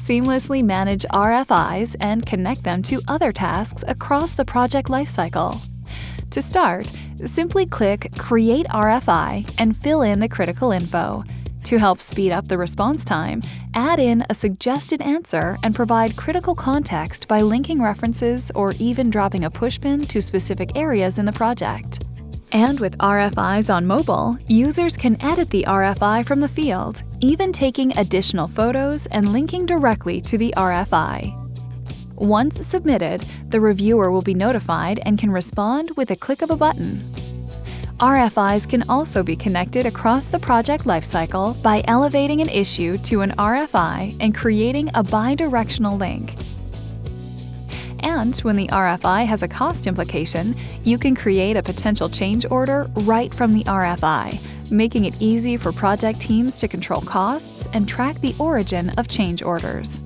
seamlessly manage RFIs and connect them to other tasks across the project lifecycle. To start, simply click Create RFI and fill in the critical info. To help speed up the response time, add in a suggested answer and provide critical context by linking references or even dropping a pushpin to specific areas in the project. And with RFIs on mobile, users can edit the RFI from the field, even taking additional photos and linking directly to the RFI. Once submitted, the reviewer will be notified and can respond with a click of a button. RFIs can also be connected across the project lifecycle by elevating an issue to an RFI and creating a bi-directional link. And when the RFI has a cost implication, you can create a potential change order right from the RFI, making it easy for project teams to control costs and track the origin of change orders.